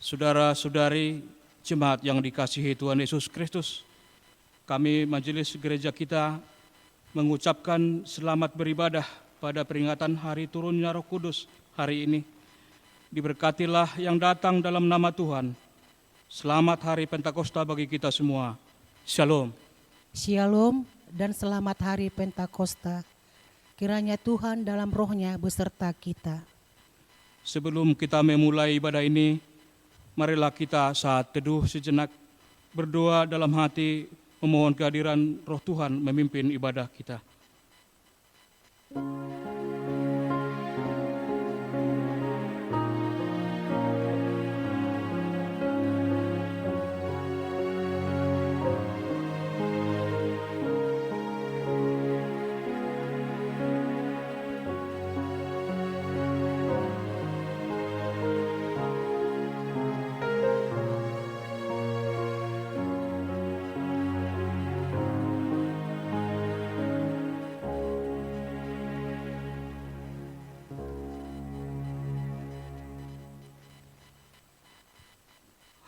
Saudara-saudari jemaat yang dikasihi Tuhan Yesus Kristus, kami majelis gereja kita mengucapkan selamat beribadah pada peringatan hari turunnya Roh Kudus hari ini. Diberkatilah yang datang dalam nama Tuhan. Selamat hari Pentakosta bagi kita semua. Shalom. Shalom dan selamat hari Pentakosta. Kiranya Tuhan dalam rohnya beserta kita. Sebelum kita memulai ibadah ini, marilah kita saat teduh sejenak berdoa dalam hati memohon kehadiran Roh Tuhan memimpin ibadah kita.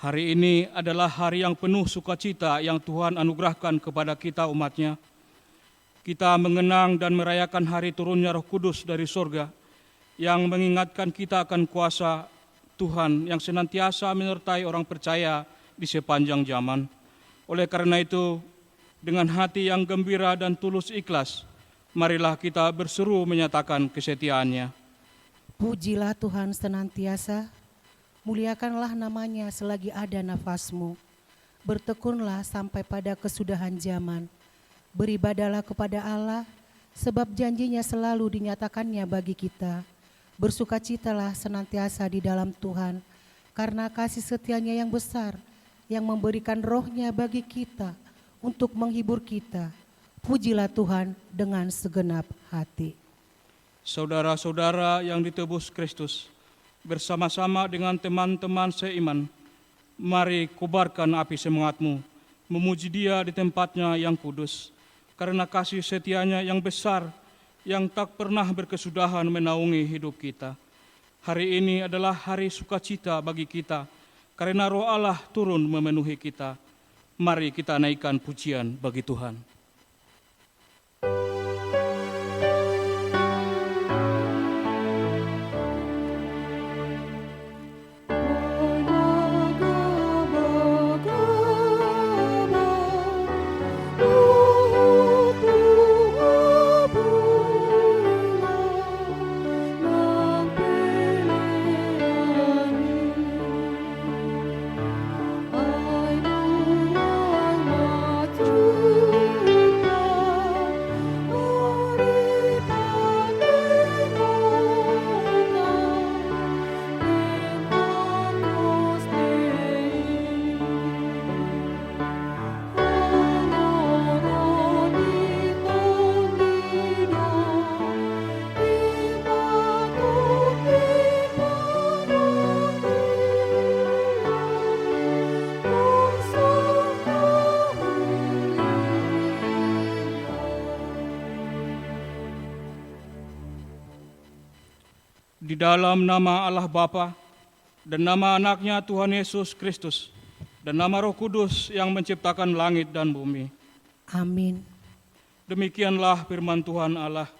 Hari ini adalah hari yang penuh sukacita yang Tuhan anugerahkan kepada kita umat-Nya. Kita mengenang dan merayakan hari turunnya Roh Kudus dari surga yang mengingatkan kita akan kuasa Tuhan yang senantiasa menyertai orang percaya di sepanjang zaman. Oleh karena itu, dengan hati yang gembira dan tulus ikhlas, marilah kita berseru menyatakan kesetiaannya. Pujilah Tuhan senantiasa, muliakanlah namanya selagi ada nafasmu. Bertekunlah sampai pada kesudahan zaman. Beribadalah kepada Allah, sebab janjinya selalu dinyatakannya bagi kita. Bersukacitalah senantiasa di dalam Tuhan, karena kasih setianya yang besar, yang memberikan rohnya bagi kita, untuk menghibur kita. Pujilah Tuhan dengan segenap hati. Saudara-saudara yang ditebus Kristus, bersama-sama dengan teman-teman seiman, mari kobarkan api semangatmu, memuji Dia di tempatnya yang kudus, karena kasih setianya yang besar, yang tak pernah berkesudahan menaungi hidup kita. Hari ini adalah hari sukacita bagi kita, karena Roh Allah turun memenuhi kita. Mari kita naikkan pujian bagi Tuhan. Di dalam nama Allah Bapa dan nama anaknya Tuhan Yesus Kristus dan nama Roh Kudus yang menciptakan langit dan bumi. Amin. Demikianlah firman Tuhan Allah.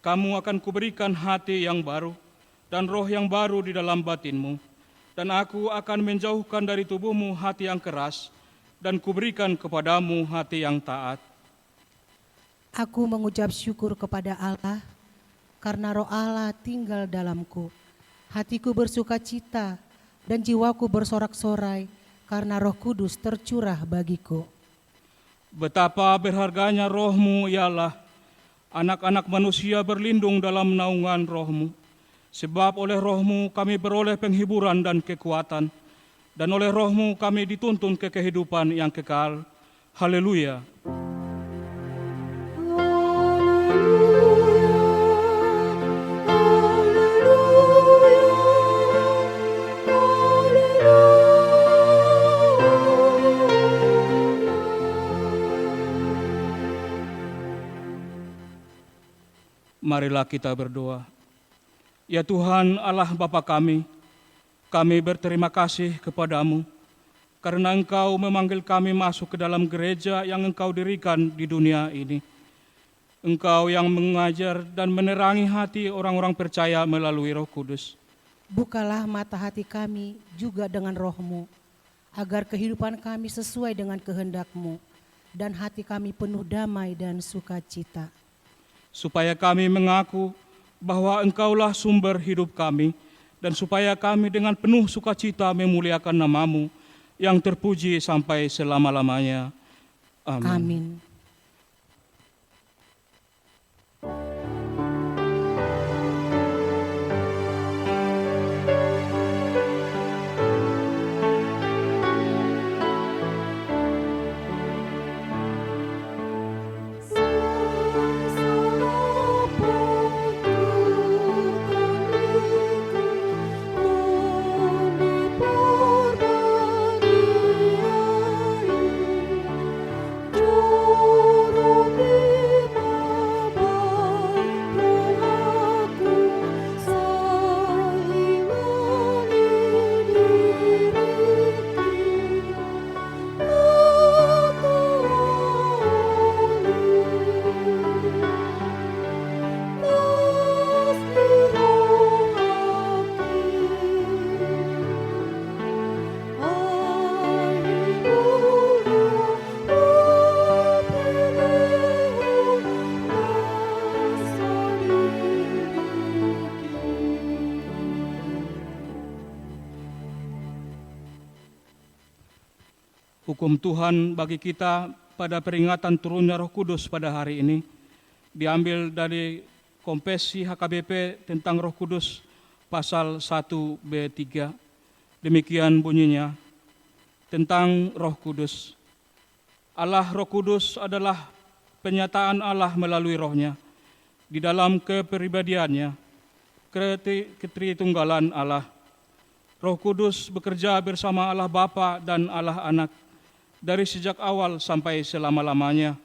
Kamu akan kuberikan hati yang baru dan roh yang baru di dalam batinmu. Dan aku akan menjauhkan dari tubuhmu hati yang keras dan kuberikan kepadamu hati yang taat. Aku mengucap syukur kepada Allah, karena Roh Allah tinggal dalamku. Hatiku bersukacita dan jiwaku bersorak-sorai, karena Roh Kudus tercurah bagiku. Betapa berharganya rohmu ya Allah. Anak-anak manusia berlindung dalam naungan rohmu. Sebab oleh rohmu kami beroleh penghiburan dan kekuatan. Dan oleh rohmu kami dituntun ke kehidupan yang kekal. Haleluya. Marilah kita berdoa. Ya Tuhan Allah Bapa kami, Kami berterima kasih kepadamu karena Engkau memanggil kami masuk ke dalam gereja yang Engkau dirikan di dunia ini. Engkau yang mengajar dan menerangi hati orang-orang percaya melalui Roh Kudus. Bukalah mata hati kami juga dengan roh-Mu, agar kehidupan kami sesuai dengan kehendak-Mu, dan hati kami penuh damai dan sukacita. Supaya kami mengaku bahwa Engkaulah sumber hidup kami, dan supaya kami dengan penuh sukacita memuliakan nama-Mu yang terpuji sampai selama-lamanya. Amin. Amin. Hukum Tuhan bagi kita pada peringatan turunnya Roh Kudus pada hari ini diambil dari Konfesi HKBP tentang Roh Kudus pasal 1B3. Demikian bunyinya tentang Roh Kudus. Allah Roh Kudus adalah penyataan Allah melalui Roh-Nya di dalam kepribadiannya, ketritunggalan Allah. Roh Kudus bekerja bersama Allah Bapa dan Allah Anak dari sejak awal sampai selama-lamanya.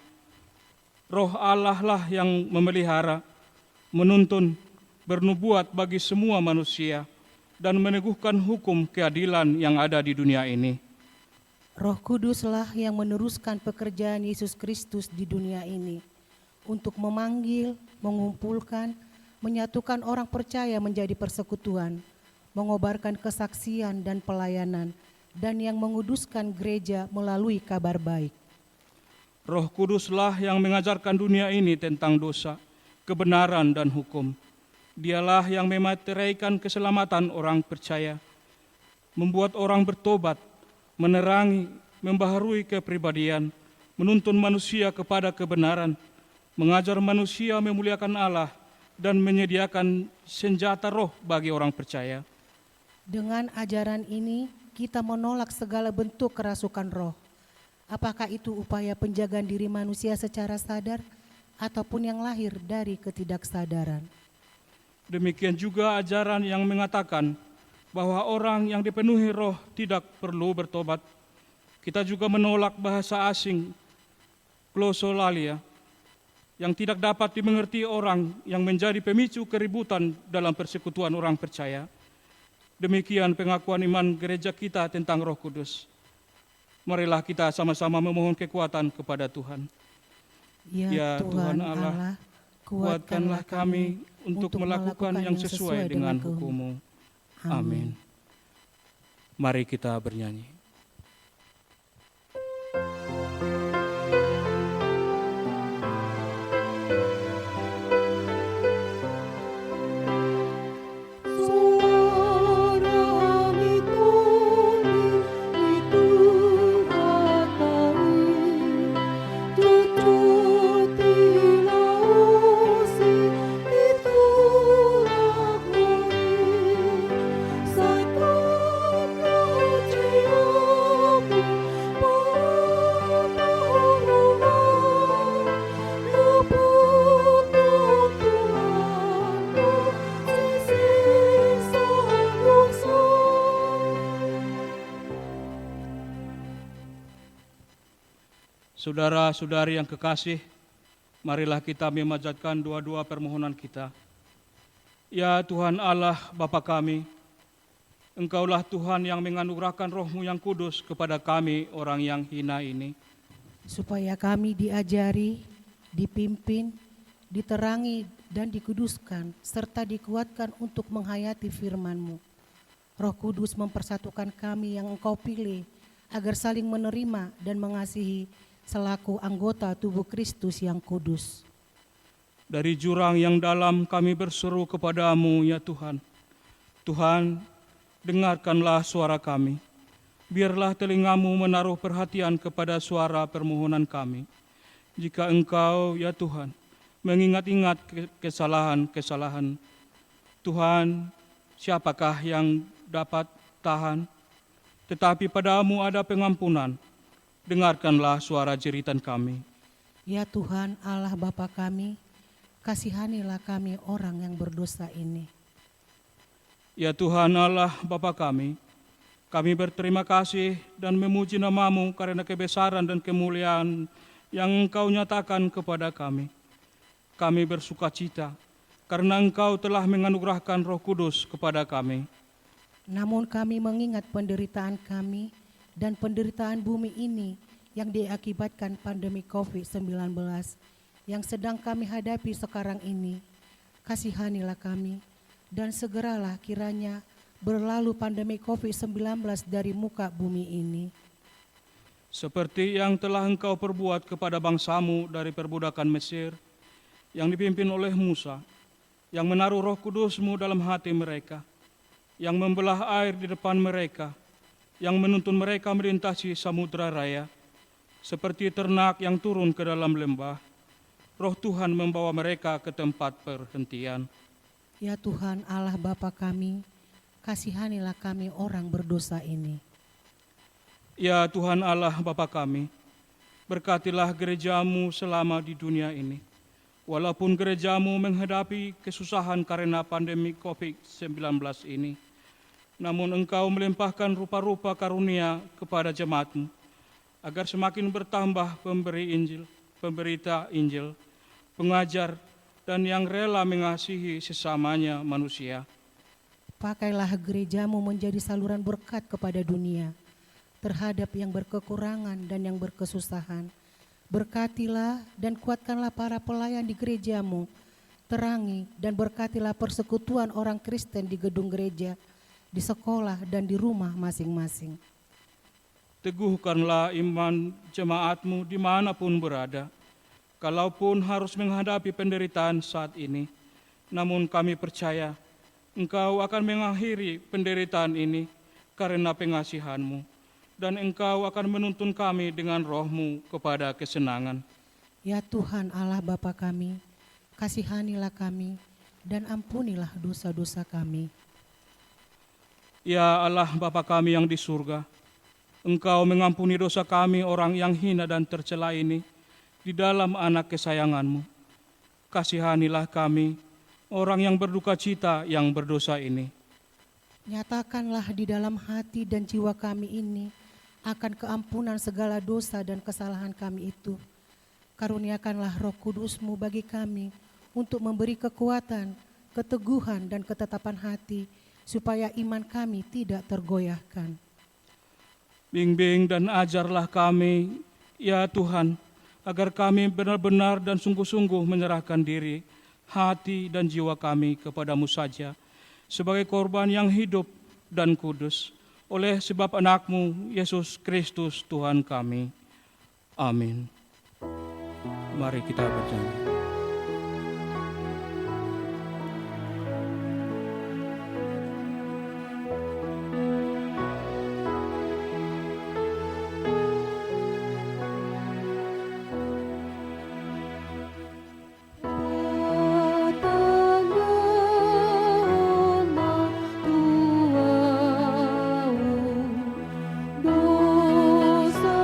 Roh Allah lah yang memelihara, menuntun, bernubuat bagi semua manusia, dan meneguhkan hukum keadilan yang ada di dunia ini. Roh Kuduslah yang meneruskan pekerjaan Yesus Kristus di dunia ini untuk memanggil, mengumpulkan, menyatukan orang percaya menjadi persekutuan, mengobarkan kesaksian dan pelayanan, dan yang menguduskan gereja melalui kabar baik. Roh Kuduslah yang mengajarkan dunia ini tentang dosa, kebenaran dan hukum. Dialah yang memateraikan keselamatan orang percaya, membuat orang bertobat, menerangi, membaharui kepribadian, menuntun manusia kepada kebenaran, mengajar manusia memuliakan Allah, dan menyediakan senjata roh bagi orang percaya. Dengan ajaran ini, kita menolak segala bentuk kerasukan roh. Apakah itu upaya penjagaan diri manusia secara sadar ataupun yang lahir dari ketidaksadaran. Demikian juga ajaran yang mengatakan bahwa orang yang dipenuhi roh tidak perlu bertobat. Kita juga menolak bahasa asing, glosolalia, yang tidak dapat dimengerti orang yang menjadi pemicu keributan dalam persekutuan orang percaya. Demikian pengakuan iman gereja kita tentang Roh Kudus. Marilah kita sama-sama memohon kekuatan kepada Tuhan. Ya Tuhan Allah, kuatkanlah kami untuk melakukan yang sesuai dengan hukum-Mu. Amin. Mari kita bernyanyi. Saudara-saudari yang kekasih, marilah kita memanjatkan dua-dua permohonan kita. Ya Tuhan Allah Bapa kami, Engkaulah Tuhan yang menganugerahkan Roh-Mu yang kudus kepada kami orang yang hina ini. supaya kami diajari, dipimpin, diterangi, dan dikuduskan, serta dikuatkan untuk menghayati firman-Mu. Roh Kudus mempersatukan kami yang Engkau pilih, agar saling menerima dan mengasihi selaku anggota tubuh Kristus yang kudus. Dari jurang yang dalam kami berseru kepada-Mu, ya Tuhan. Tuhan, dengarkanlah suara kami. Biarlah telinga-Mu menaruh perhatian kepada suara permohonan kami. Jika Engkau, ya Tuhan, mengingat-ingat kesalahan-kesalahan, Tuhan, siapakah yang dapat tahan? Tetapi pada-Mu ada pengampunan. Dengarkanlah suara jeritan kami. Ya Tuhan Allah Bapa kami, kasihanilah kami orang yang berdosa ini. Ya Tuhan Allah Bapa kami berterima kasih dan memuji nama-Mu karena kebesaran dan kemuliaan yang Engkau nyatakan kepada kami. Kami bersukacita karena Engkau telah menganugerahkan Roh Kudus kepada kami. Namun kami mengingat penderitaan kami dan penderitaan bumi ini yang diakibatkan pandemi COVID-19 yang sedang kami hadapi sekarang ini. Kasihanilah kami dan segeralah kiranya berlalu pandemi COVID-19 dari muka bumi ini. Seperti yang telah Engkau perbuat kepada bangsa-Mu dari perbudakan Mesir, yang dipimpin oleh Musa, yang menaruh Roh Kudus-Mu dalam hati mereka, yang membelah air di depan mereka, yang menuntun mereka melintasi samudra raya, seperti ternak yang turun ke dalam lembah. Roh Tuhan membawa mereka ke tempat perhentian. Ya Tuhan Allah Bapa kami, kasihanilah kami orang berdosa ini. Ya Tuhan Allah Bapa kami, berkatilah gereja-Mu selama di dunia ini. Walaupun gereja-Mu menghadapi kesusahan karena pandemi COVID-19 ini, namun Engkau melimpahkan rupa-rupa karunia kepada jemaat-Mu, agar semakin bertambah pemberita Injil, pengajar, dan yang rela mengasihi sesamanya manusia. Pakailah gereja-Mu menjadi saluran berkat kepada dunia, terhadap yang berkekurangan dan yang berkesusahan. Berkatilah dan kuatkanlah para pelayan di gereja-Mu, terangi dan berkatilah persekutuan orang Kristen di gedung gereja, di sekolah dan di rumah masing-masing. Teguhkanlah iman jemaat-Mu dimanapun berada, kalaupun harus menghadapi penderitaan saat ini. Namun kami percaya Engkau akan mengakhiri penderitaan ini karena pengasihan-Mu, dan Engkau akan menuntun kami dengan Roh-Mu kepada kesenangan. Ya Tuhan Allah Bapa kami, kasihanilah kami dan ampunilah dosa-dosa kami. Ya Allah Bapa kami yang di surga, Engkau mengampuni dosa kami orang yang hina dan tercela ini di dalam anak kesayangan-Mu. Kasihanilah kami, orang yang berduka cita yang berdosa ini. Nyatakanlah di dalam hati dan jiwa kami ini akan keampunan segala dosa dan kesalahan kami itu. Karuniakanlah Roh Kudus-Mu bagi kami untuk memberi kekuatan, keteguhan, dan ketetapan hati, supaya iman kami tidak tergoyahkan. Bimbing dan ajarlah kami, ya Tuhan, agar kami benar-benar dan sungguh-sungguh menyerahkan diri, hati dan jiwa kami kepada-Mu saja, sebagai korban yang hidup dan kudus, oleh sebab anak-Mu, Yesus Kristus Tuhan kami. Amin. Mari kita bernyanyi. Dosa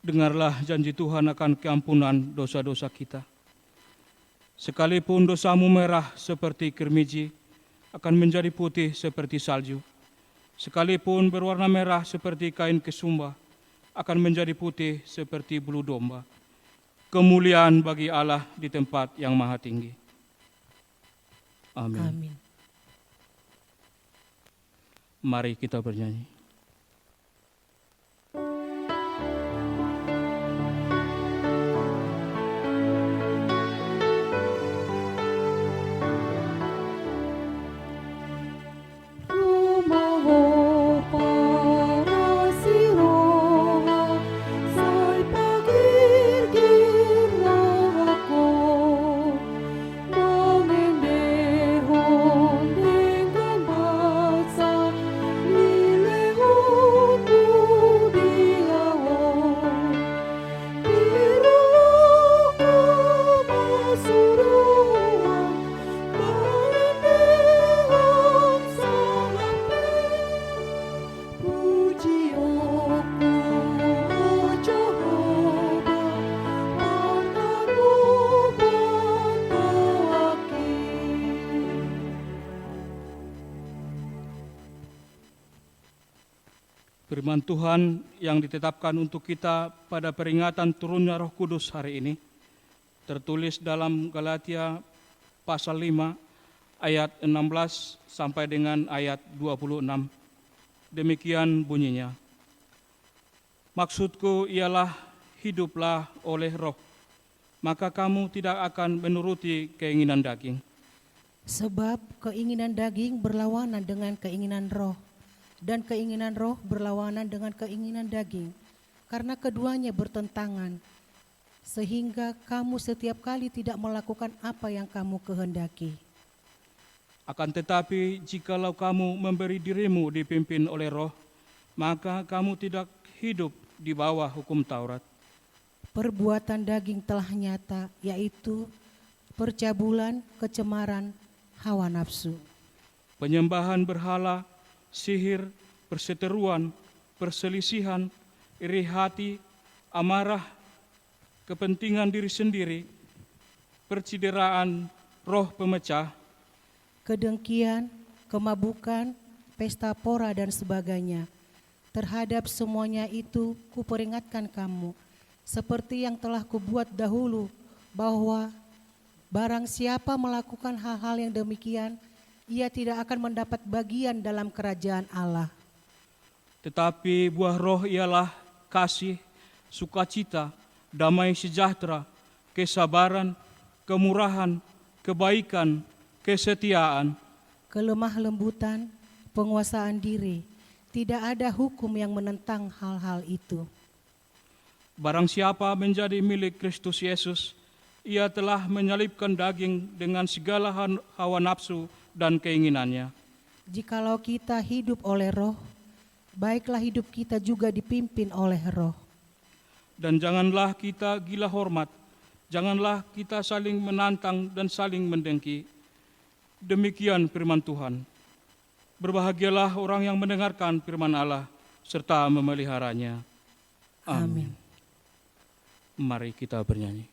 dengarlah janji Tuhan akan keampunan dosa-dosa kita. Sekalipun dosamu merah seperti kermiji, akan menjadi putih seperti salju. Sekalipun berwarna merah seperti kain kesumba, akan menjadi putih seperti bulu domba. Kemuliaan bagi Allah di tempat yang maha tinggi. Amin. Amin. Mari kita bernyanyi. Firman Tuhan yang ditetapkan untuk kita pada peringatan turunnya Roh Kudus hari ini tertulis dalam Galatia pasal 5 ayat 16 sampai dengan ayat 26. Demikian bunyinya. Maksudku ialah hiduplah oleh Roh, maka kamu tidak akan menuruti keinginan daging. Sebab keinginan daging berlawanan dengan keinginan roh, dan keinginan roh berlawanan dengan keinginan daging, karena keduanya bertentangan, sehingga kamu setiap kali tidak melakukan apa yang kamu kehendaki. Akan tetapi jikalau kamu memberi dirimu dipimpin oleh Roh, maka kamu tidak hidup di bawah hukum Taurat. Perbuatan daging telah nyata, yaitu percabulan, kecemaran, hawa nafsu, Penyembahan berhala, sihir, perseteruan, perselisihan, iri hati, amarah, kepentingan diri sendiri, percideraan, roh pemecah, kedengkian, kemabukan, pesta pora dan sebagainya. Terhadap semuanya itu kuperingatkan kamu, seperti yang telah kubuat dahulu, bahwa barang siapa melakukan hal-hal yang demikian, ia tidak akan mendapat bagian dalam kerajaan Allah. Tetapi buah roh ialah kasih, sukacita, damai sejahtera, kesabaran, kemurahan, kebaikan, kesetiaan, Kelemah lembutan, penguasaan diri, tidak ada hukum yang menentang hal-hal itu. Barang siapa menjadi milik Kristus Yesus, ia telah menyalibkan daging dengan segala hawa nafsu dan keinginannya. Jikalau kita hidup oleh roh, baiklah hidup kita juga dipimpin oleh roh. Dan janganlah kita gila hormat, janganlah kita saling menantang dan saling mendengki. Demikian firman Tuhan. Berbahagialah orang yang mendengarkan firman Allah serta memeliharanya. Amin. Mari kita bernyanyi.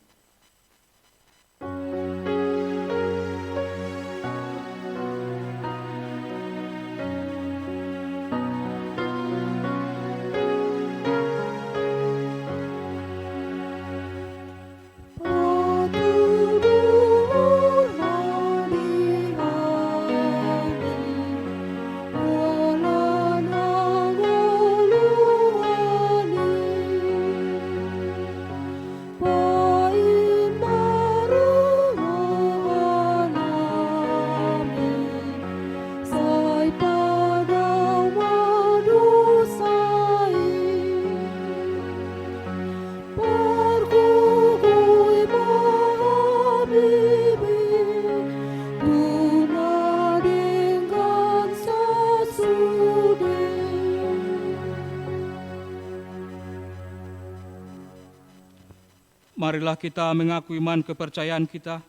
Marilah kita mengaku iman kepercayaan kita,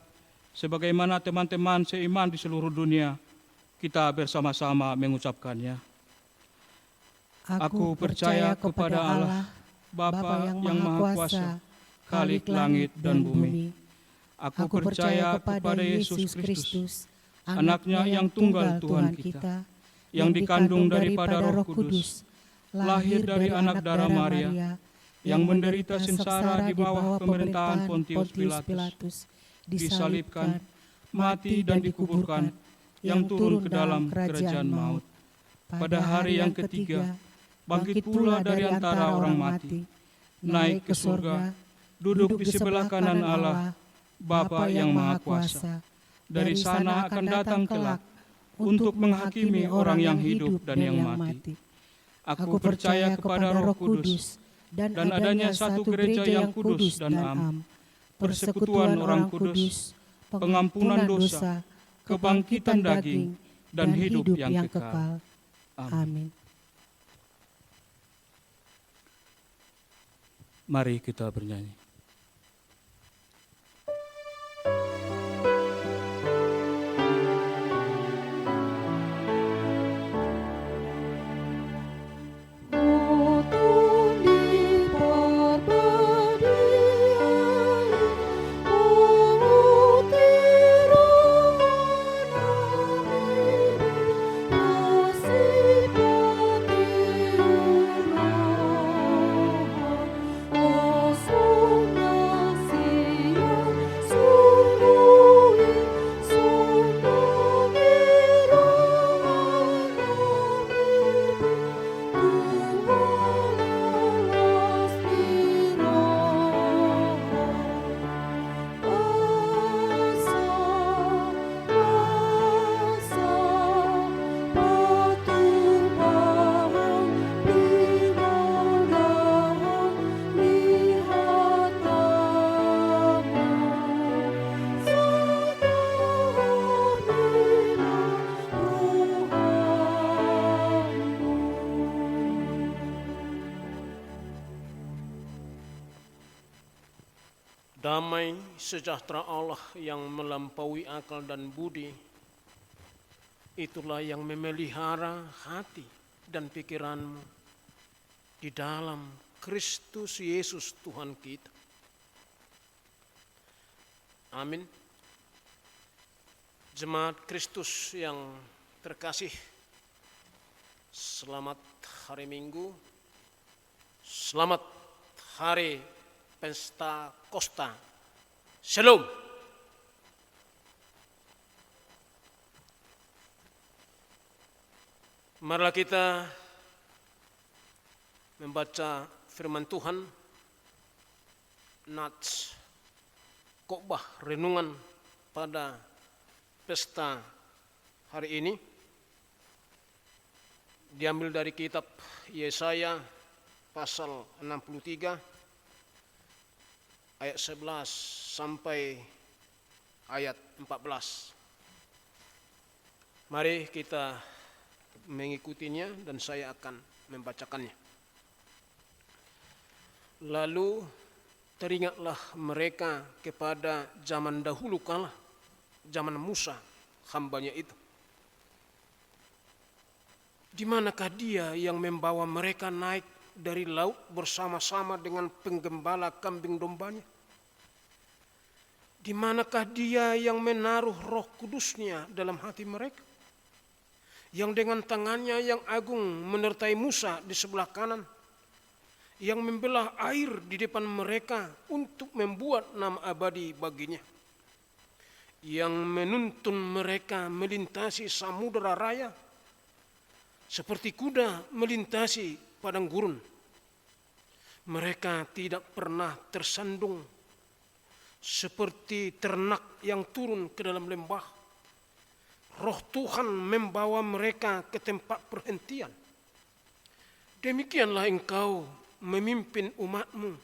sebagaimana teman-teman seiman di seluruh dunia, kita bersama-sama mengucapkannya. Aku percaya kepada Allah, Bapa yang Maha Kuasa, Khalik langit dan bumi. Aku percaya kepada Yesus Kristus, Anaknya yang tunggal Tuhan kita, yang dikandung daripada Roh Kudus, lahir dari anak darah Maria, yang menderita sengsara di bawah pemerintahan Pontius Pilatus, disalibkan, mati dan dikuburkan, yang turun ke dalam kerajaan maut. Pada hari yang ketiga, bangkit pula dari antara orang mati, naik ke surga, duduk di sebelah kanan Allah, Bapa yang Maha Kuasa. Dari sana akan datang kelak untuk menghakimi orang yang hidup dan yang mati. Aku percaya kepada Roh Kudus dan adanya satu gereja yang kudus dan am, persekutuan orang kudus, pengampunan dosa, kebangkitan daging, dan hidup yang kekal. Amin. Mari kita bernyanyi. Damai sejahtera Allah yang melampaui akal dan budi, itulah yang memelihara hati dan pikiranmu di dalam Kristus Yesus Tuhan kita. Amin. Jemaat Kristus yang terkasih, selamat hari Minggu, selamat hari Pesta Kosta. Shalom. Marilah kita membaca firman Tuhan, Nats khotbah renungan pada pesta hari ini diambil dari kitab Yesaya pasal 63 ayat 11 sampai ayat 14. Mari kita mengikutinya dan saya akan membacakannya. Lalu teringatlah mereka kepada zaman dahulu kala, zaman Musa, hambanya itu. Di manakah dia yang membawa mereka naik dari laut bersama-sama dengan penggembala kambing dombanya? Di manakah dia yang menaruh Roh Kudusnya dalam hati mereka? Yang dengan tangannya yang agung menyertai Musa di sebelah kanan, yang membelah air di depan mereka untuk membuat nama abadi baginya, yang menuntun mereka melintasi samudera raya, seperti kuda melintasi padang gurun. Mereka tidak pernah tersandung, seperti ternak yang turun ke dalam lembah. Roh Tuhan membawa mereka ke tempat perhentian. Demikianlah engkau memimpin umatmu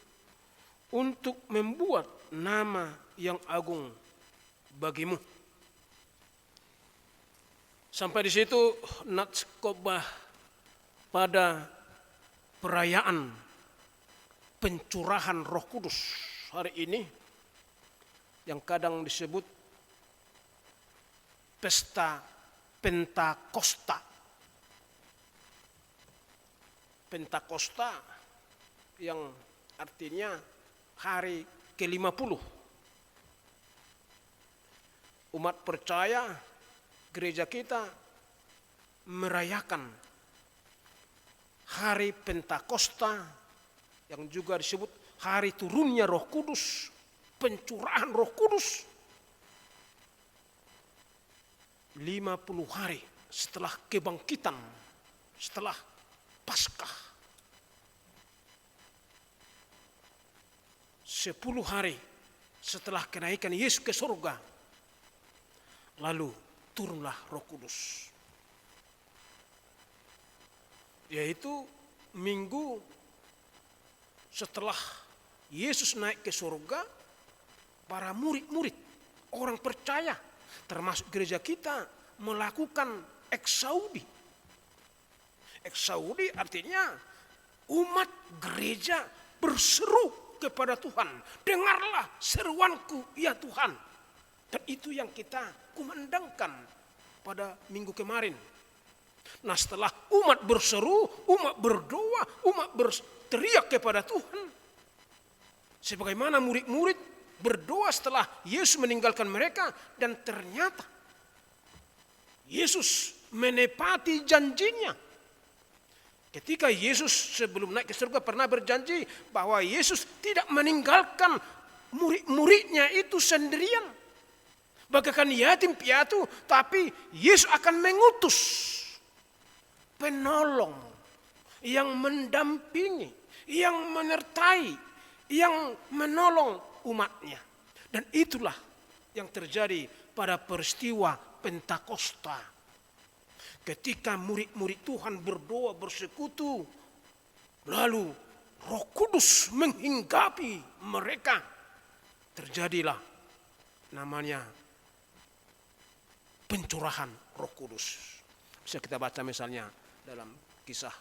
untuk membuat nama yang agung bagimu. Sampai di situ nats khotbah pada perayaan pencurahan Roh Kudus hari ini, yang kadang disebut Pesta Pentakosta. Pentakosta yang artinya hari ke-50. Umat percaya, gereja kita merayakan hari Pentakosta yang juga disebut hari turunnya Roh Kudus, pencurahan Roh Kudus. 50 hari setelah kebangkitan, setelah Paskah. 10 hari setelah kenaikan Yesus ke surga. Lalu turunlah Roh Kudus. Yaitu minggu setelah Yesus naik ke surga, para murid-murid, orang percaya, termasuk gereja kita, melakukan eksaudi. Eksaudi artinya umat gereja berseru kepada Tuhan. Dengarlah seruanku ya Tuhan. Dan itu yang kita kumandangkan pada minggu kemarin. Nah setelah umat berseru, umat berdoa, umat berteriak kepada Tuhan. Sebagaimana murid-murid berdoa setelah Yesus meninggalkan mereka. Dan ternyata Yesus menepati janjinya. Ketika Yesus sebelum naik ke surga pernah berjanji bahwa Yesus tidak meninggalkan murid-muridnya itu sendirian. Bagaikan yatim piatu, tapi Yesus akan mengutus penolong yang mendampingi, yang menyertai, yang menolong umatnya. Dan itulah yang terjadi pada peristiwa Pentakosta. Ketika murid-murid Tuhan berdoa bersekutu, lalu Roh Kudus menghinggapi mereka. Terjadilah namanya pencurahan Roh Kudus. Bisa kita baca misalnya dalam Kisah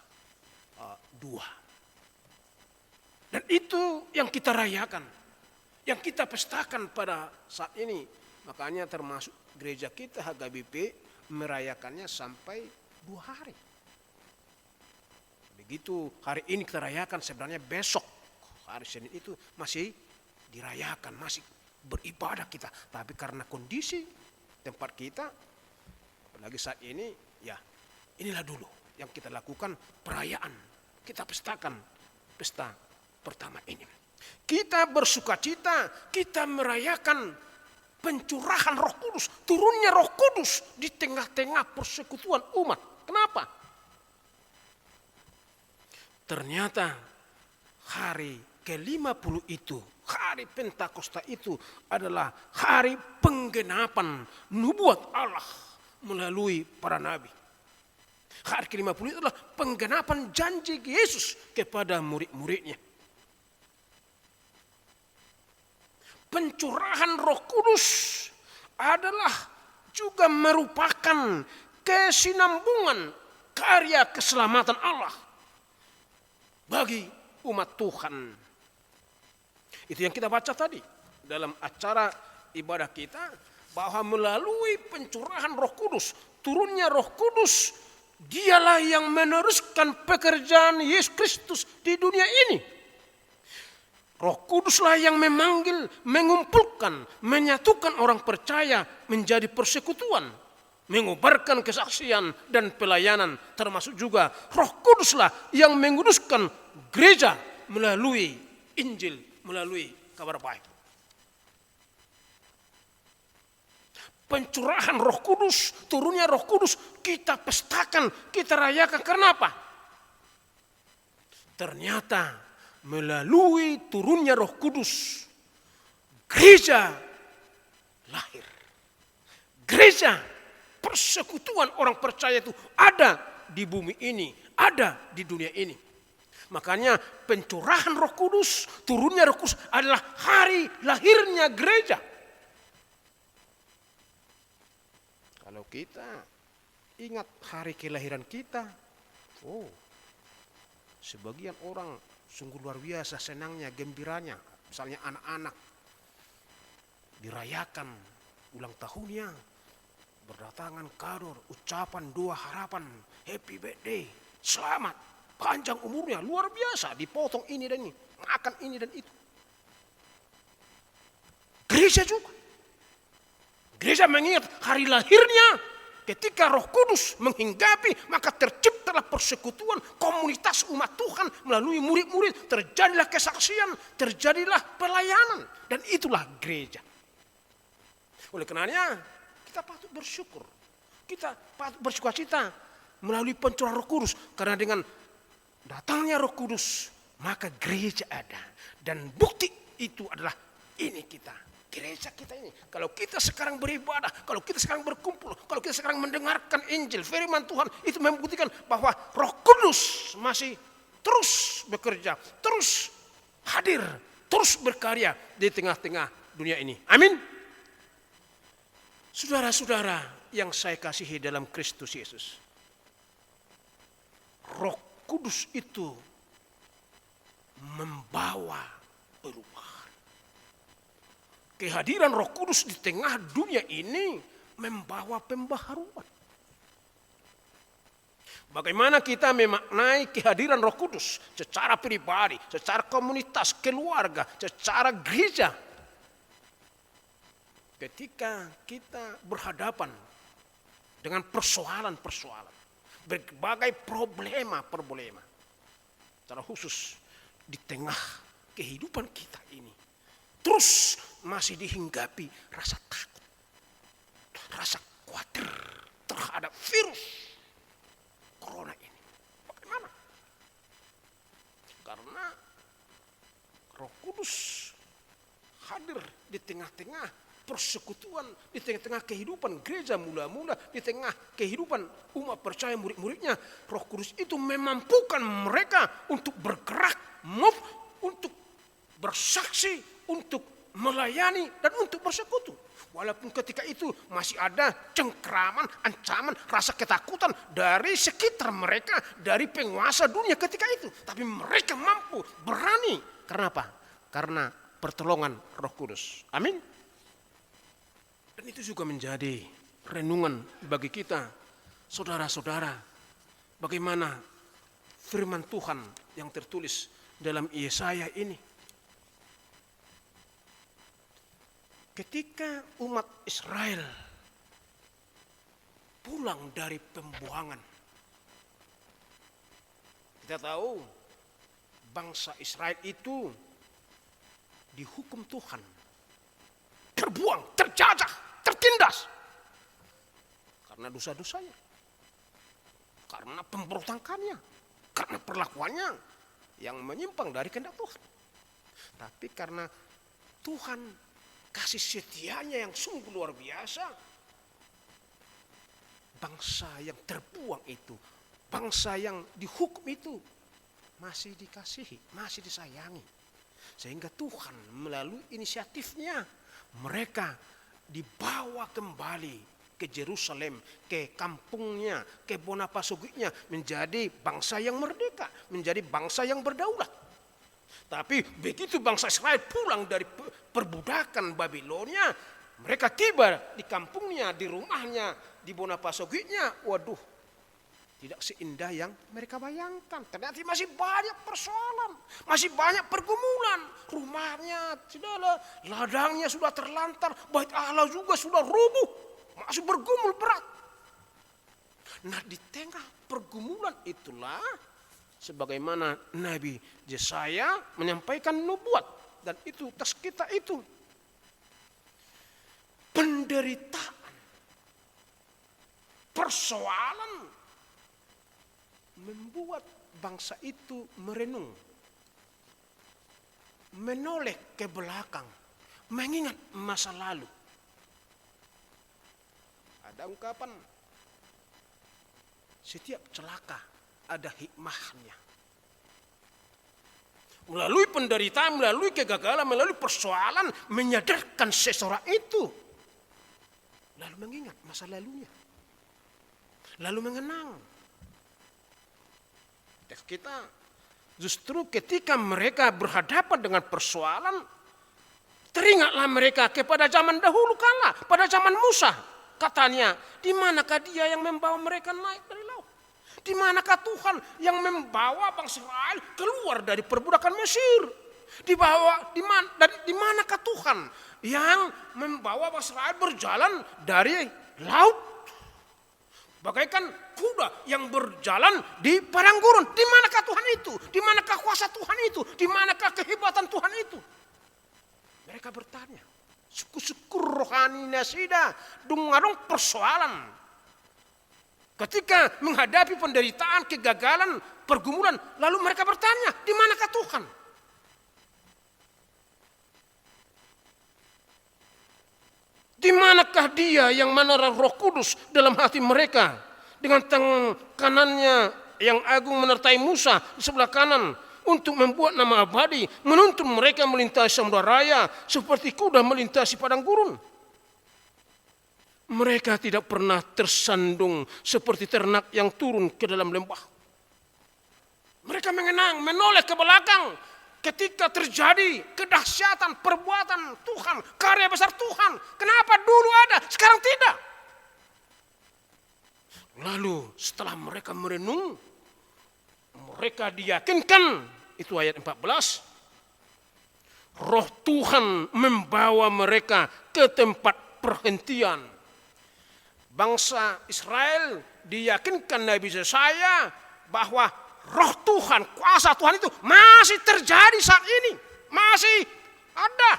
2. Dan itu yang kita rayakan, yang kita pestakan pada saat ini. Makanya termasuk gereja kita HKBP merayakannya sampai 2 hari. Begitu hari ini kita rayakan, sebenarnya besok hari Senin itu masih dirayakan, masih beribadah kita. Tapi karena kondisi tempat kita, apalagi saat ini, ya inilah dulu yang kita lakukan perayaan. Kita pestakan pesta pertama ini. Kita bersukacita, kita merayakan pencurahan Roh Kudus, turunnya Roh Kudus di tengah-tengah persekutuan umat. Kenapa? Ternyata hari ke-50 itu, hari Pentakosta itu adalah hari penggenapan nubuat Allah melalui para nabi. Hari ke-50 itu adalah penggenapan janji Yesus kepada murid-muridnya. Pencurahan Roh Kudus adalah juga merupakan kesinambungan karya keselamatan Allah bagi umat Tuhan. Itu yang kita baca tadi dalam acara ibadah kita, bahwa melalui pencurahan Roh Kudus, turunnya Roh Kudus, dialah yang meneruskan pekerjaan Yesus Kristus di dunia ini. Roh Kuduslah yang memanggil, mengumpulkan, menyatukan orang percaya menjadi persekutuan, mengobarkan kesaksian dan pelayanan, termasuk juga Roh Kuduslah yang menguduskan gereja melalui Injil, melalui kabar baik. Pencurahan Roh Kudus, turunnya Roh Kudus kita pestakan, kita rayakan. Kenapa? Ternyata melalui turunnya Roh Kudus, gereja lahir. Gereja, persekutuan orang percaya itu ada di bumi ini, ada di dunia ini. Makanya pencurahan Roh Kudus, turunnya Roh Kudus adalah hari lahirnya gereja. Kalau kita ingat hari kelahiran kita, sebagian orang sungguh luar biasa senangnya, gembiranya. Misalnya anak-anak dirayakan ulang tahunnya, berdatangan kado, ucapan doa harapan, happy birthday, selamat. panjang umurnya, luar biasa, dipotong ini dan ini, makan ini dan itu. Gereja juga. Gereja mengingat hari lahirnya ketika Roh Kudus menghinggapi, maka terciptalah persekutuan komunitas umat Tuhan melalui murid-murid, terjadilah kesaksian, terjadilah pelayanan, dan itulah gereja. Oleh karenanya kita patut bersyukur, kita patut bersukacita melalui pencurahan Roh Kudus, karena dengan datangnya Roh Kudus maka gereja ada, dan bukti itu adalah ini kita. Gereja kita ini, kalau kita sekarang beribadah, kalau kita sekarang berkumpul, kalau kita sekarang mendengarkan Injil, firman Tuhan, itu membuktikan bahwa Roh Kudus masih terus bekerja, terus hadir, terus berkarya di tengah-tengah dunia ini. Amin. Saudara-saudara yang saya kasihi dalam Kristus Yesus, Roh Kudus itu membawa perubahan. Kehadiran Roh Kudus di tengah dunia ini membawa pembaharuan. Bagaimana kita memaknai kehadiran Roh Kudus secara pribadi, secara komunitas, keluarga, secara gereja. Ketika kita berhadapan dengan persoalan-persoalan, berbagai problema, secara khusus di tengah kehidupan kita ini, terus masih dihinggapi rasa takut, rasa khawatir terhadap virus corona ini. Bagaimana? Karena Roh Kudus hadir di tengah-tengah persekutuan, di tengah-tengah kehidupan gereja mula-mula, di tengah kehidupan umat percaya murid-muridnya. Roh Kudus itu memampukan mereka untuk bergerak, untuk bersaksi, untuk melayani, dan untuk bersekutu. Walaupun ketika itu masih ada cengkraman, ancaman, rasa ketakutan dari sekitar mereka, dari penguasa dunia ketika itu. Tapi mereka mampu, berani. Karena apa? Karena pertolongan Roh Kudus. Amin. Dan itu juga menjadi renungan bagi kita, saudara-saudara. Bagaimana firman Tuhan yang tertulis dalam Yesaya ini. Ketika umat Israel pulang dari pembuangan, kita tahu bangsa Israel itu dihukum Tuhan, terbuang, terjajah, tertindas karena dosa-dosanya, karena pemberontakannya, karena perlakuannya yang menyimpang dari kehendak Tuhan. Tapi karena Tuhan kasih setianya yang sungguh luar biasa, bangsa yang terbuang itu, bangsa yang dihukum itu masih dikasihi, masih disayangi. Sehingga Tuhan melalui inisiatifnya, mereka dibawa kembali ke Yerusalem, ke kampungnya, ke Bonapasuginya, menjadi bangsa yang merdeka, menjadi bangsa yang berdaulat. Tapi begitu bangsa Israel pulang dari perbudakan Babilonia, mereka tiba di kampungnya, di rumahnya, di Bonapasuginya. Waduh, tidak seindah yang mereka bayangkan. Ternyata masih banyak persoalan, masih banyak pergumulan. Rumahnya tidak ada, ladangnya sudah terlantar, bait Allah juga sudah rubuh, masih bergumul berat. Nah, di tengah pergumulan itulah, sebagaimana Nabi Yesaya menyampaikan nubuat, dan itu tas kita itu penderitaan, persoalan membuat bangsa itu merenung, menoleh ke belakang, mengingat masa lalu. Ada ungkapan, setiap celaka ada hikmahnya. Melalui penderitaan, melalui kegagalan, melalui persoalan, menyadarkan seseorang itu, lalu mengingat masa lalunya, lalu mengenang. Kita justru ketika mereka berhadapan dengan persoalan, teringatlah mereka kepada zaman dahulu kala, pada zaman Musa. Katanya, di manakah dia yang membawa mereka naik dari laut? Di manakah Tuhan yang membawa bangsa Israel keluar dari perbudakan Mesir? Di manakah Tuhan yang membawa bangsa Israel berjalan dari laut? Bagaikan kuda yang berjalan di padang gurun. Di manakah Tuhan itu? Di manakah kuasa Tuhan itu? Di manakah kehebatan Tuhan itu? Mereka bertanya. Suku-suku rohani nasida dungarung persoalan. Ketika menghadapi penderitaan, kegagalan, pergumulan, lalu mereka bertanya, di manakah Tuhan? Di manakah Dia yang menaruh Roh Kudus dalam hati mereka? Dengan tangan kanannya yang agung menyertai Musa di sebelah kanan untuk membuat nama abadi, menuntun mereka melintasi samudra raya seperti kuda melintasi padang gurun. Mereka tidak pernah tersandung seperti ternak yang turun ke dalam lembah. Mereka menoleh ke belakang ketika terjadi kedahsyatan perbuatan Tuhan, karya besar Tuhan. Kenapa dulu ada, sekarang tidak? Lalu setelah mereka merenung, mereka diyakinkan, itu ayat 14, Roh Tuhan membawa mereka ke tempat perhentian. Bangsa Israel diyakinkan Nabi Yesaya bahwa Roh Tuhan, kuasa Tuhan itu masih terjadi saat ini. Masih ada.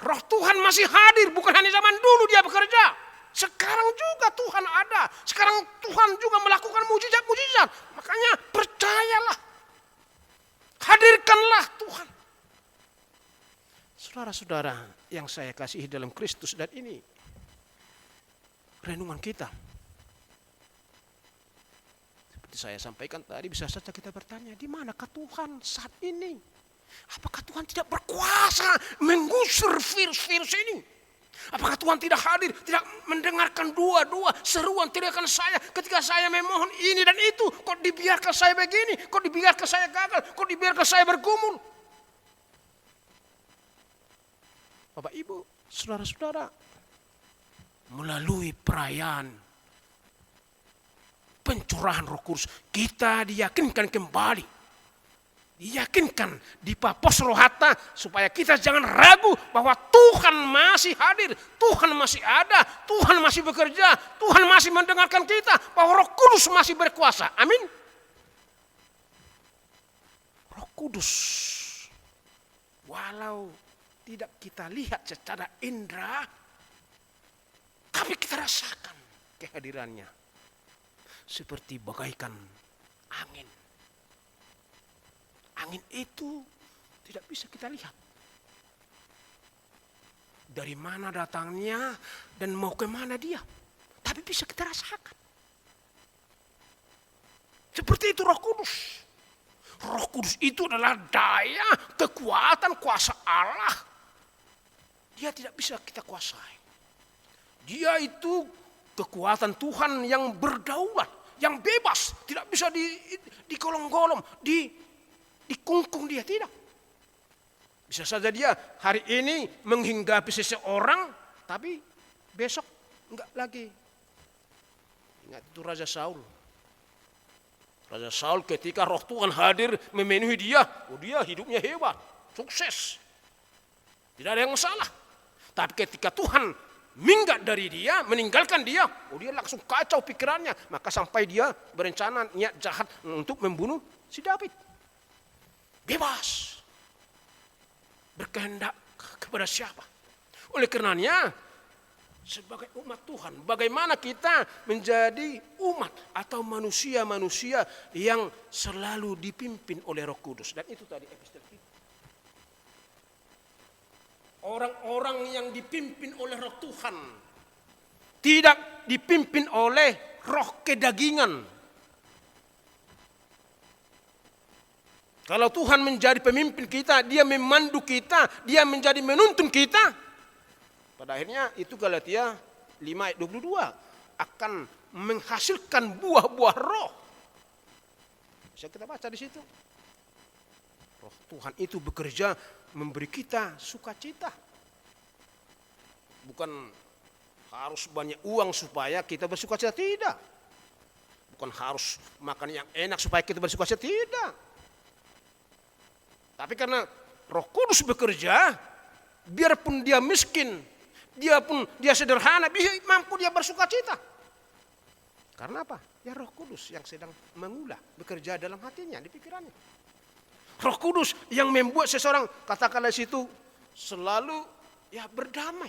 Roh Tuhan masih hadir, bukan hanya zaman dulu Dia bekerja. Sekarang juga Tuhan ada. Sekarang Tuhan juga melakukan mujizat-mujizat. Makanya percayalah. Hadirkanlah Tuhan. Saudara-saudara yang saya kasihi dalam Kristus, dan ini renungan kita. Seperti saya sampaikan tadi, bisa saja kita bertanya, di manakah Tuhan saat ini? Apakah Tuhan tidak berkuasa menggusur virus-virus ini? Apakah Tuhan tidak hadir, tidak mendengarkan dua-dua seruan teriakan saya ketika saya memohon ini dan itu? Kok dibiarkan saya begini? Kok dibiarkan saya gagal? Kok dibiarkan saya bergumul? Bapak, Ibu, saudara-saudara, melalui perayaan pencurahan Roh Kudus, kita diyakinkan kembali, diyakinkan di Papos Rohata, supaya kita jangan ragu bahwa Tuhan masih hadir, Tuhan masih ada, Tuhan masih bekerja, Tuhan masih mendengarkan kita, bahwa Roh Kudus masih berkuasa. Amin. Roh Kudus, walau tidak kita lihat secara indera, tapi kita rasakan kehadirannya seperti bagaikan angin. Angin itu tidak bisa kita lihat. Dari mana datangnya dan mau kemana dia. Tapi bisa kita rasakan. Seperti itu Roh Kudus. Roh Kudus itu adalah daya, kekuatan, kuasa Allah. Dia tidak bisa kita kuasai. Dia itu kekuatan Tuhan yang berdaulat, yang bebas, tidak bisa dikolong-kolong, dikungkung dia, tidak. Bisa saja dia hari ini menghinggapi seseorang, tapi besok enggak lagi. Ingat itu Raja Saul. Raja Saul ketika Roh Tuhan hadir memenuhi dia, dia hidupnya hebat, sukses. Tidak ada yang masalah. Tapi ketika Tuhan minggat dari dia, meninggalkan dia, dia langsung kacau pikirannya. Maka sampai dia berencana niat jahat untuk membunuh si David. Bebas. Berkehendak kepada siapa. Oleh karenanya, sebagai umat Tuhan, bagaimana kita menjadi umat atau manusia-manusia yang selalu dipimpin oleh Roh Kudus. Dan itu tadi epistel kita. Orang-orang yang dipimpin oleh Roh Tuhan, tidak dipimpin oleh roh kedagingan. Kalau Tuhan menjadi pemimpin kita, Dia memandu kita, Dia menjadi menuntun kita. Pada akhirnya itu Galatia 5 ayat 22 akan menghasilkan buah-buah roh. Bisa kita baca di situ. Roh Tuhan itu bekerja memberi kita sukacita. Bukan harus banyak uang supaya kita bersukacita, tidak. Bukan bukan harus makan yang enak supaya kita bersukacita, tidak. Tapi karena Roh Kudus bekerja, biarpun dia miskin, dia sederhana, mampu dia bersukacita. Karena apa? Ya Roh Kudus yang sedang mengulah, bekerja dalam hatinya, di pikirannya. Roh Kudus yang membuat seseorang, katakanlah situ, selalu ya berdamai.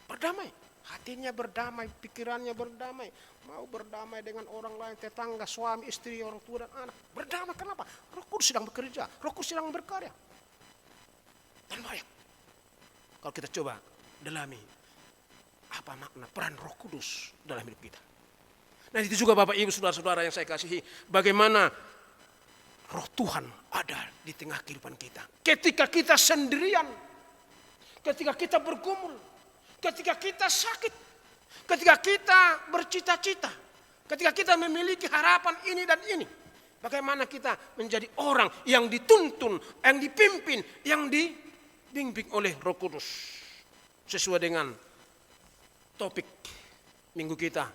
Berdamai. Hatinya berdamai, pikirannya berdamai. Mau berdamai dengan orang lain, tetangga, suami, istri, orang tua dan anak. Berdamai, kenapa? Roh Kudus sedang bekerja, Roh Kudus sedang berkarya. Dan banyak. Kalau kita coba dalami, apa makna peran Roh Kudus dalam hidup kita. Nah itu juga Bapak Ibu Saudara-saudara yang saya kasihi, bagaimana Roh Tuhan ada di tengah kehidupan kita. Ketika kita sendirian, ketika kita bergumul, ketika kita sakit, ketika kita bercita-cita, ketika kita memiliki harapan ini dan ini. Bagaimana kita menjadi orang yang dituntun, yang dipimpin, yang dibimbing oleh Roh Kudus. Sesuai dengan topik minggu kita,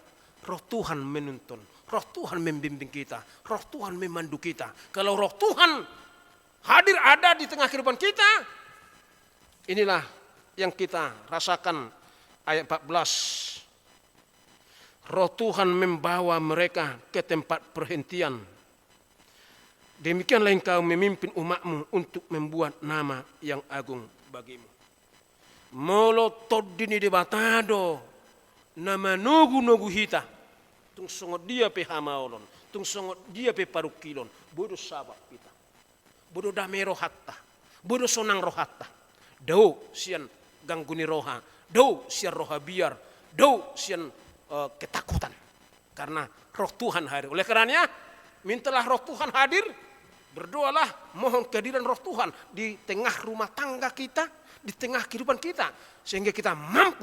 Roh Tuhan menuntun, Roh Tuhan membimbing kita, Roh Tuhan memandu kita. Kalau Roh Tuhan hadir ada di tengah kehidupan kita, inilah yang kita rasakan ayat 14. Roh Tuhan membawa mereka ke tempat perhentian. Demikianlah engkau memimpin umatmu untuk membuat nama yang agung bagimu. Molo todini de batado nama nogu hita. Tung songot dia pe hamaolon, tung songot dia pe parukilon, bodo sabak kita. Bodo damero hatta, bodo sonang rohatta. Dau sian gangguni roha, dau sian roha biar, dau sian ketakutan. Karena Roh Tuhan hadir. Oleh karenanya, mintalah Roh Tuhan hadir. Berdoalah, mohon kehadiran Roh Tuhan di tengah rumah tangga kita, di tengah kehidupan kita. Sehingga kita mampu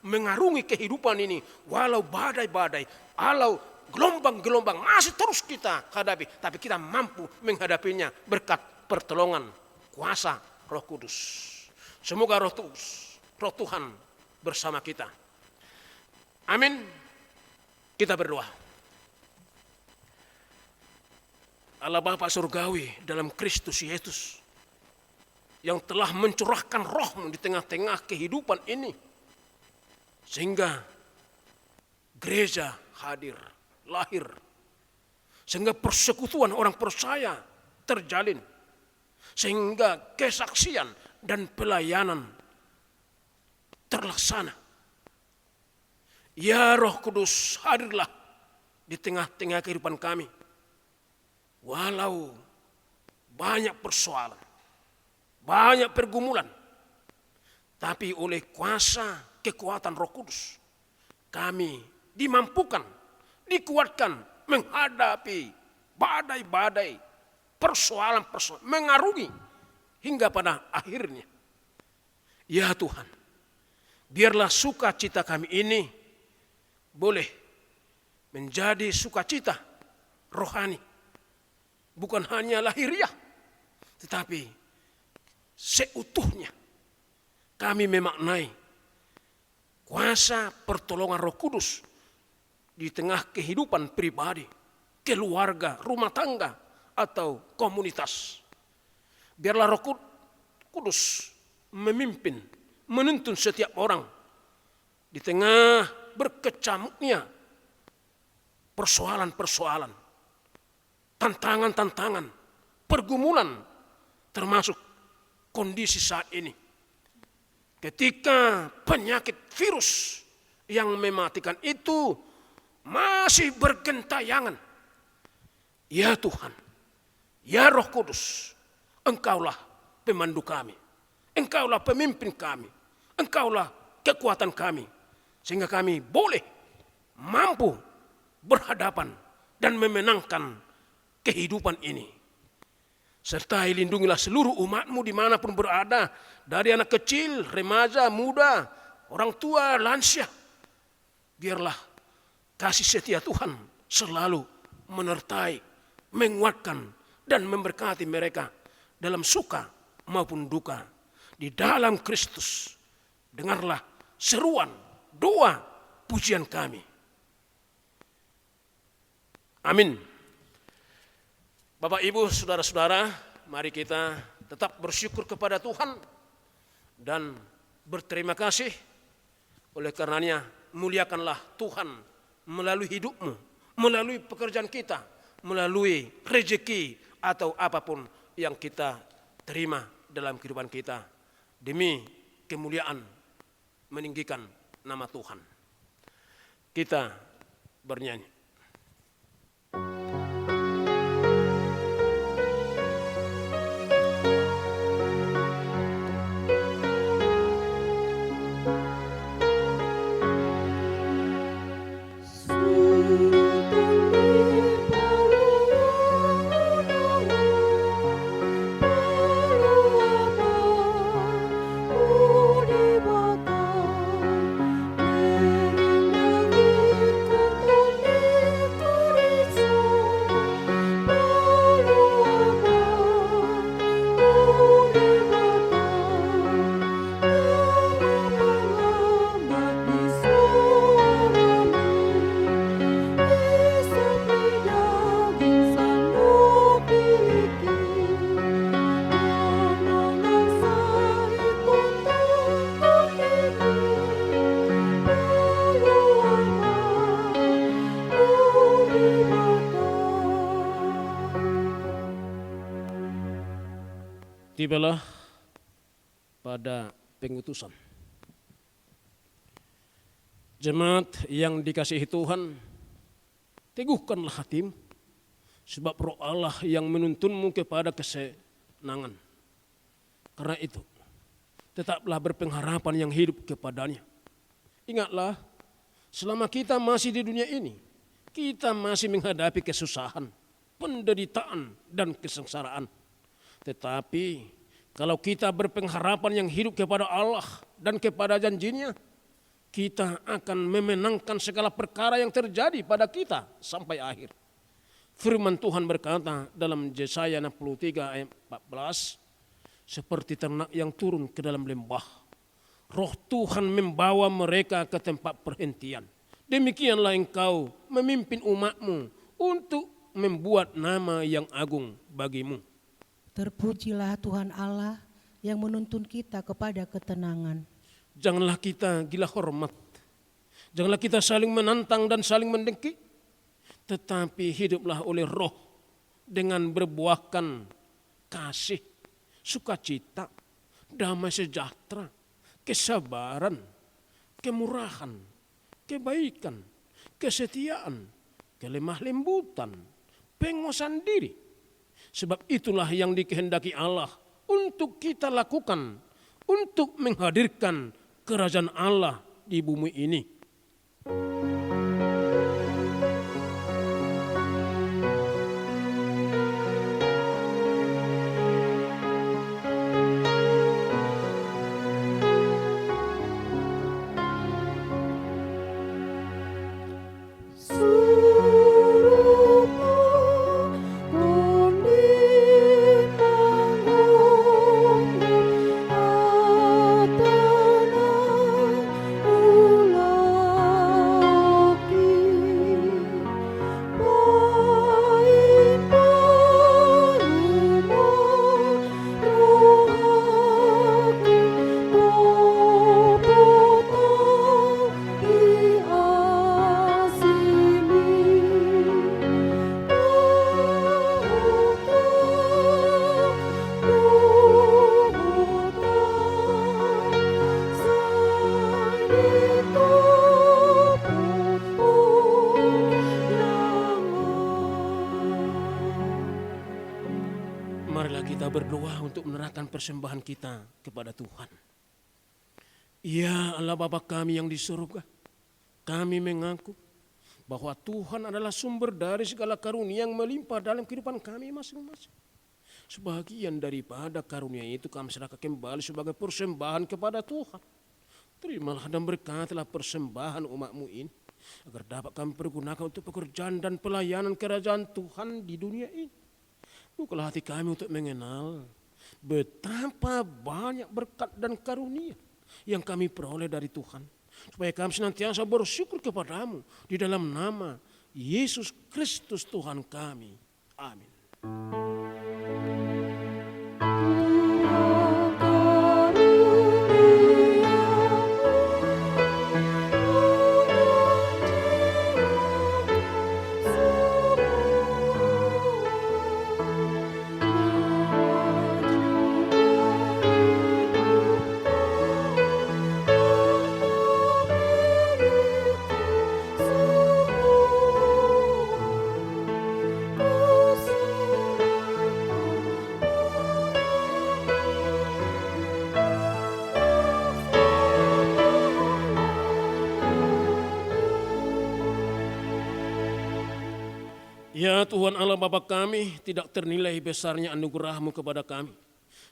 mengarungi kehidupan ini. Walau badai-badai, walau gelombang-gelombang masih terus kita hadapi. Tapi kita mampu menghadapinya berkat pertolongan kuasa Roh Kudus. Semoga Roh Tuhan bersama kita. Amin. Kita berdoa. Allah Bapa Surgawi dalam Kristus Yesus yang telah mencurahkan Roh-Mu di tengah-tengah kehidupan ini sehingga gereja hadir, lahir, sehingga persekutuan orang percaya terjalin, sehingga kesaksian dan pelayanan terlaksana. Ya Roh Kudus, hadirlah di tengah-tengah kehidupan kami. Walau banyak persoalan, banyak pergumulan, tapi oleh kuasa kekuatan Roh Kudus, kami dimampukan, dikuatkan menghadapi badai-badai, persoalan-persoalan, mengarungi hingga pada akhirnya. Ya Tuhan, biarlah sukacita kami ini boleh menjadi sukacita rohani. Bukan hanya lahiriah, tetapi seutuhnya kami memaknai kuasa pertolongan Roh Kudus di tengah kehidupan pribadi, keluarga, rumah tangga, atau komunitas. Biarlah Roh Kudus memimpin, menuntun setiap orang di tengah berkecamuknya persoalan-persoalan, tantangan-tantangan, pergumulan, termasuk kondisi saat ini. Ketika penyakit virus yang mematikan itu masih bergentayangan. Ya Tuhan, ya Roh Kudus, Engkaulah pemandu kami. Engkaulah pemimpin kami. Engkaulah kekuatan kami. Sehingga kami boleh mampu berhadapan dan memenangkan kehidupan ini. Serta lindungilah seluruh umat-Mu dimanapun berada. Dari anak kecil, remaja, muda, orang tua, lansia. Biarlah kasih setia Tuhan selalu menyertai, menguatkan, dan memberkati mereka dalam suka maupun duka. Di dalam Kristus, dengarlah seruan, doa, pujian kami. Amin. Bapak, Ibu, saudara-saudara, mari kita tetap bersyukur kepada Tuhan dan berterima kasih. Oleh karenanya, muliakanlah Tuhan melalui hidupmu, melalui pekerjaan kita, melalui rezeki atau apapun yang kita terima dalam kehidupan kita, demi kemuliaan meninggikan nama Tuhan. Kita bernyanyi. Tibalah pada pengutusan. Jemaat yang dikasihi Tuhan, teguhkanlah hatimu, sebab Roh Allah yang menuntunmu kepada kesenangan. Karena itu, tetaplah berpengharapan yang hidup kepadanya. Ingatlah, selama kita masih di dunia ini, kita masih menghadapi kesusahan, penderitaan, dan kesengsaraan. Tetapi kalau kita berpengharapan yang hidup kepada Allah dan kepada janjinya, kita akan memenangkan segala perkara yang terjadi pada kita sampai akhir. Firman Tuhan berkata dalam Yesaya 63 ayat 14, seperti ternak yang turun ke dalam lembah, Roh Tuhan membawa mereka ke tempat perhentian. Demikianlah engkau memimpin umatmu untuk membuat nama yang agung bagimu. Terpujilah Tuhan Allah yang menuntun kita kepada ketenangan. Janganlah kita gila hormat. Janganlah kita saling menantang dan saling mendengki. Tetapi hiduplah oleh Roh dengan berbuahkan kasih, sukacita, damai sejahtera, kesabaran, kemurahan, kebaikan, kesetiaan, kelemah lembutan, penguasaan diri. Sebab itulah yang dikehendaki Allah untuk kita lakukan, untuk menghadirkan kerajaan Allah di bumi ini. Marilah kita berdoa untuk menyerahkan persembahan kita kepada Tuhan. Ya Allah Bapa kami yang di surga, kami mengaku bahwa Tuhan adalah sumber dari segala karunia yang melimpah dalam kehidupan kami masing-masing. Sebagian daripada karunia itu kami serahkan kembali sebagai persembahan kepada Tuhan. Terimalah dan berkatilah persembahan umat-Mu ini, agar dapat kami pergunakan untuk pekerjaan dan pelayanan kerajaan Tuhan di dunia ini. Bukalah hati kami untuk mengenal betapa banyak berkat dan karunia yang kami peroleh dari Tuhan. Supaya kami senantiasa bersyukur kepada-Mu di dalam nama Yesus Kristus Tuhan kami. Amin. Ya Tuhan Allah Bapa kami, tidak ternilai besarnya anugerah-Mu kepada kami.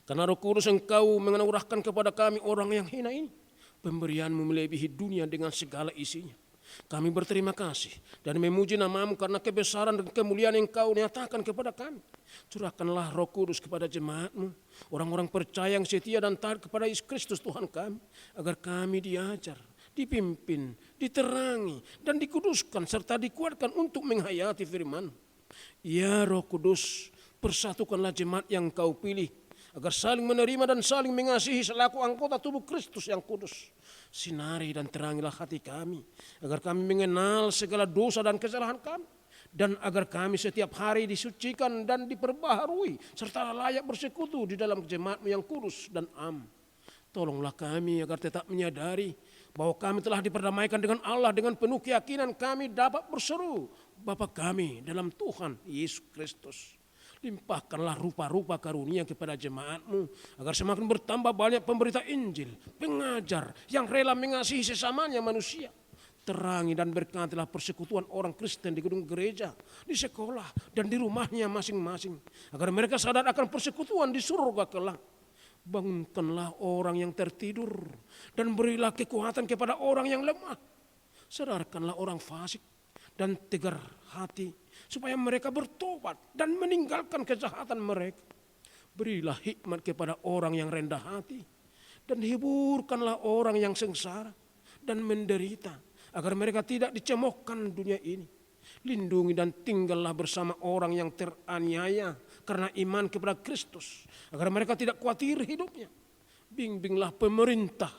Karena Roh Kudus Engkau menganugerahkan kepada kami orang yang hina ini. Pemberian-Mu melebihi dunia dengan segala isinya. Kami berterima kasih dan memuji nama-Mu karena kebesaran dan kemuliaan Engkau nyatakan kepada kami. Curahkanlah Roh Kudus kepada jemaat-Mu, orang-orang percaya yang setia dan taat kepada Yesus Kristus Tuhan kami, agar kami diajar, dipimpin, diterangi, dan dikuduskan serta dikuatkan untuk menghayati firman. Ya Roh Kudus, persatukanlah jemaat yang Kau pilih, agar saling menerima dan saling mengasihi selaku anggota tubuh Kristus yang kudus. Sinari dan terangilah hati kami, agar kami mengenal segala dosa dan kesalahan kami, dan agar kami setiap hari disucikan dan diperbaharui, serta layak bersekutu di dalam jemaat-Mu yang kudus dan am. Tolonglah kami agar tetap menyadari bahwa kami telah diperdamaikan dengan Allah dengan penuh keyakinan kami dapat berseru, Bapa kami dalam Tuhan Yesus Kristus. Limpahkanlah rupa-rupa karunia kepada jemaat-Mu, agar semakin bertambah banyak pemberita Injil, pengajar yang rela mengasihi sesamanya manusia. Terangi dan berkatilah persekutuan orang Kristen di gedung gereja, di sekolah, dan di rumahnya masing-masing, agar mereka sadar akan persekutuan di surga kelak. Bangunkanlah orang yang tertidur dan berilah kekuatan kepada orang yang lemah. Sadarkanlah orang fasik dan tegar hati supaya mereka bertobat dan meninggalkan kejahatan mereka. Berilah hikmat kepada orang yang rendah hati dan hiburkanlah orang yang sengsara dan menderita agar mereka tidak dicemoohkan dunia ini. Lindungi dan tinggallah bersama orang yang teraniaya karena iman kepada Kristus, agar mereka tidak khawatir hidupnya. Bimbinglah pemerintah,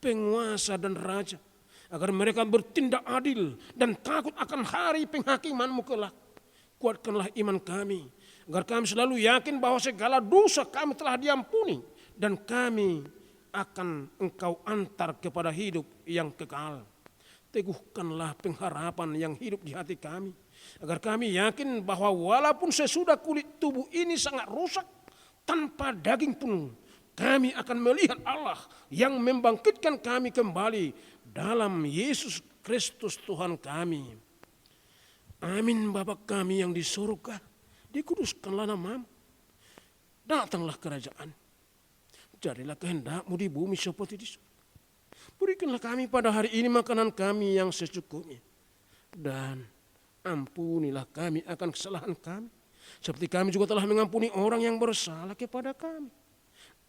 penguasa dan raja, agar mereka bertindak adil dan takut akan hari penghakiman-Mu kelak. Kuatkanlah iman kami, agar kami selalu yakin bahwa segala dosa kami telah diampuni dan kami akan Engkau antar kepada hidup yang kekal. Teguhkanlah pengharapan yang hidup di hati kami, agar kami yakin bahwa walaupun sesudah kulit tubuh ini sangat rusak, tanpa daging pun kami akan melihat Allah yang membangkitkan kami kembali dalam Yesus Kristus Tuhan kami. Amin. Bapa kami yang di surga, dikuduskanlah nama-Mu. Datanglah kerajaan, jadilah kehendak-Mu di bumi seperti di surga. Berikanlah kami pada hari ini makanan kami yang secukupnya. Dan ampunilah kami akan kesalahan kami, seperti kami juga telah mengampuni orang yang bersalah kepada kami.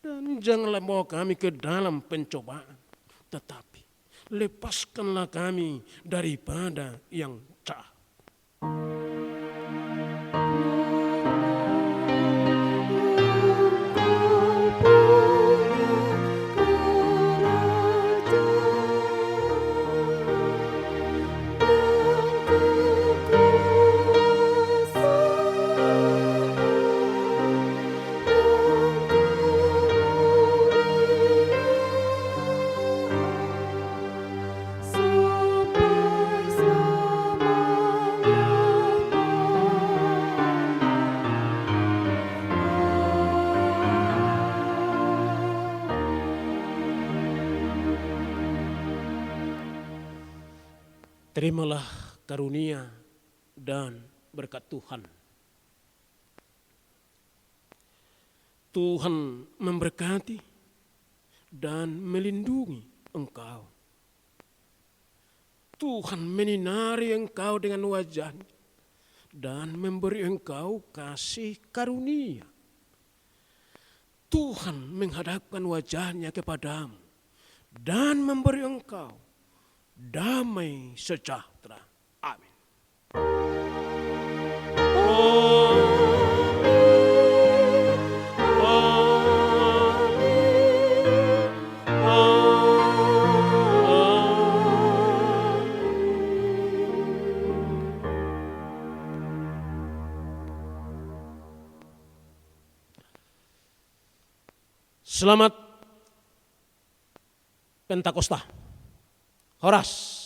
Dan janganlah bawa kami ke dalam pencobaan, tetapi lepaskanlah kami daripada yang jahat. Terimalah karunia dan berkat Tuhan. Tuhan memberkati dan melindungi engkau. Tuhan menyinari engkau dengan wajah-Nya dan memberi engkau kasih karunia. Tuhan menghadapkan wajah-Nya kepadamu dan memberi engkau damai sejahtera. Amin. Selamat Pentakosta. Horas.